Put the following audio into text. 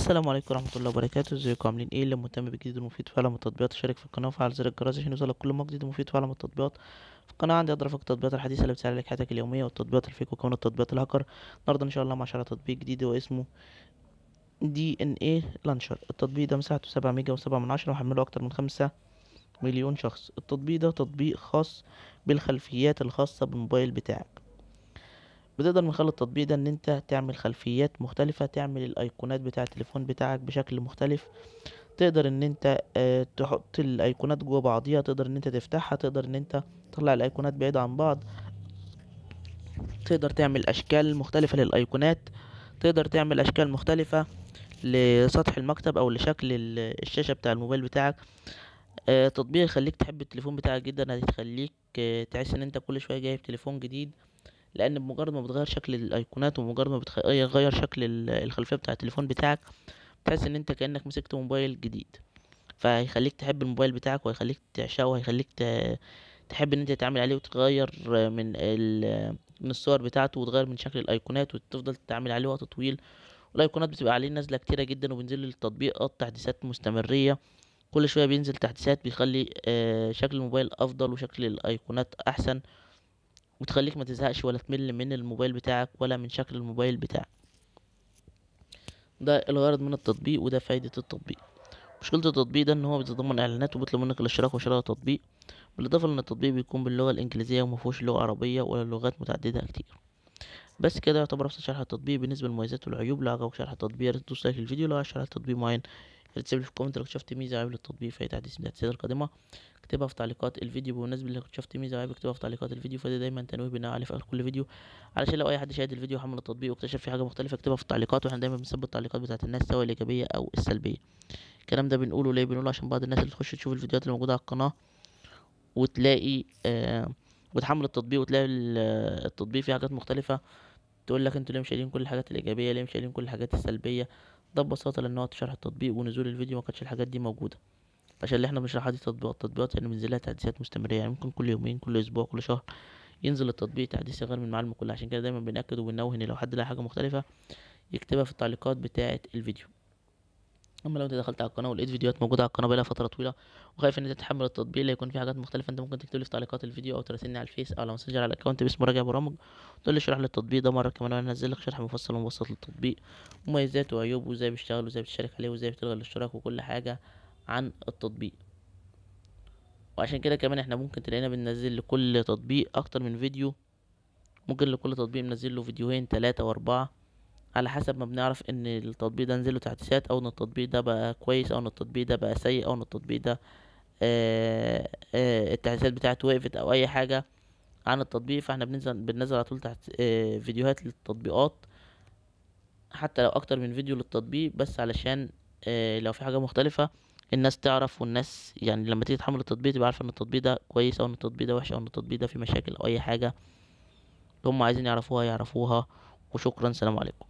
السلام عليكم ورحمة الله وبركاته. ازيكم عاملين ايه؟ اللي مهتم بالجديد والمفيد في عالم التطبيقات اشترك في القناة وفعل زر الجرس عشان يوصلك كل ما جديد ومفيد في عالم التطبيقات. في القناة عندي اضرب التطبيقات الحديثة اللي بتسهل لك حياتك اليومية والتطبيقات الفيك وكمان التطبيقات الهاكر. النهارده ان شاء الله مع شرح تطبيق جديد واسمه DNA لانشر. التطبيق ده مساحته 7 ميجا و7 من 10 وحمله اكتر من 5 مليون شخص. التطبيق ده تطبيق خاص بالخلفيات الخاصة بالموبايل بتاعك. بتقدر من خلال التطبيق ده ان انت تعمل خلفيات مختلفة، تعمل الايقونات بتاع التليفون بتاعك بشكل مختلف. تقدر ان انت تحط الايقونات جوه بعضيها، تقدر ان انت تفتحها، تقدر ان انت تطلع الايقونات بعيدة عن بعض، تقدر تعمل اشكال مختلفة للايقونات، تقدر تعمل اشكال مختلفة لسطح المكتب او لشكل الشاشة بتاع الموبايل بتاعك. تطبيق يخليك تحب التليفون بتاعك جدا، هتخليك تحس ان انت كل شوية جايب تليفون جديد، لان بمجرد ما بتغير شكل الايقونات ومجرد ما بتغير شكل الخلفية بتاع التليفون بتاعك تحس ان انت كأنك مسكت موبايل جديد. فهيخليك تحب الموبايل بتاعك وهيخليك تعشقه وهيخليك تحب ان انت تتعامل عليه وتغير من الصور بتاعته وتغير من شكل الايقونات وتفضل تتعامل عليه وقت طويل. والايقونات بتبقى عليه نازله كتيره جدا وبينزل للتطبيقات تحديثات مستمريه. كل شويه بينزل تحديثات بيخلي شكل الموبايل افضل وشكل الايقونات احسن، وتخليك ما تزهقش ولا تمل من الموبايل بتاعك ولا من شكل الموبايل بتاعك. ده الغرض من التطبيق وده فايدة التطبيق. مشكلة التطبيق ده ان هو بيتضمن اعلانات وبيطلب منك الاشتراك وشراء التطبيق، بالاضافة لان التطبيق بيكون باللغة الانجليزية ومفهوش لغة عربية ولا لغات متعددة كتير. بس كده يعتبر افضل شرح التطبيق. بالنسبة للمميزات والعيوب، لو عجبك شرح التطبيق يا ريت تدوس لايك للفيديو. لو عايز شرح تطبيق معين يا ريت تسيب لي في الكومنت. لو اكتشفت ميزة عيب للتطبيق في اي تحديث من التحديثات القادمة اكتبها في تعليقات الفيديو. بالنسبة لو اكتشفت ميزة عيب اكتبها في تعليقات الفيديو، فده دايما تنويه بناء عليه في اخر كل فيديو، علشان لو اي حد شاهد الفيديو وحمل التطبيق واكتشف فيه حاجة مختلفة اكتبها في التعليقات، واحنا دايما بنثبت التعليقات بتاعت الناس سواء الايجابية او السلبية. الكلام ده بنقوله ليه؟ بنقوله عشان بعض الناس اللي تخش تشوف الفيديوهات اللي موجودة على القناة وتلاقي وتحمل التطبيق وتلاقي التطبيق فيه حاجات مختلفة، تقول لك انتوا ليه مش شايلين كل الحاجات الايجابيه، ليه مش شايلين كل الحاجات السلبيه. ده ببساطه لان وقت شرح التطبيق ونزول الفيديو ما كانتش الحاجات دي موجوده، عشان اللي احنا بنشرحها دي تطبيقات يعني بنزل لها تحديثات مستمريه، يعني ممكن كل يومين كل اسبوع كل شهر ينزل التطبيق تحديث يغير من المعلومه كلها. عشان كده دايما بنأكد وبننوه ان لو حد لقى حاجه مختلفه يكتبها في التعليقات بتاعه الفيديو. اما لو انت دخلت على القناه ولقيت فيديوهات موجوده على القناه بقالها فتره طويله وخايف ان انت تحمل التطبيق اللي يكون فيه حاجات مختلفه، انت ممكن تكتب لي في تعليقات الفيديو او تراسلني على الفيس او على ماسنجر على الاكونت باسمه راجع برامج، تقول لي اشرح لي التطبيق ده مره كمان وانا انزل لك شرح مفصل ومبسط للتطبيق، مميزاته وعيوبه وازاي بيشتغل وازاي بتشترك عليه وازاي بتلغي الاشتراك وكل حاجه عن التطبيق. وعشان كده كمان احنا ممكن تلاقينا بننزل لكل تطبيق اكتر من فيديو، ممكن لكل تطبيق ننزل له فيديوهين 3 و4 على حسب ما بنعرف ان التطبيق ده نزله تحديثات او ان التطبيق ده بقى كويس او ان التطبيق ده بقى سيء او ان التطبيق ده التحديثات بتاعته وقفت او اي حاجه عن التطبيق. فاحنا بننزل على طول تحت فيديوهات للتطبيقات، حتى لو اكتر من فيديو للتطبيق، بس علشان لو في حاجه مختلفه الناس تعرف، والناس يعني لما تيجي تحمل التطبيق تبقى عارفه ان التطبيق ده كويس او ان التطبيق ده وحش او ان التطبيق ده فيه مشاكل او اي حاجه هم عايزين يعرفوها. وشكرا، سلام عليكم.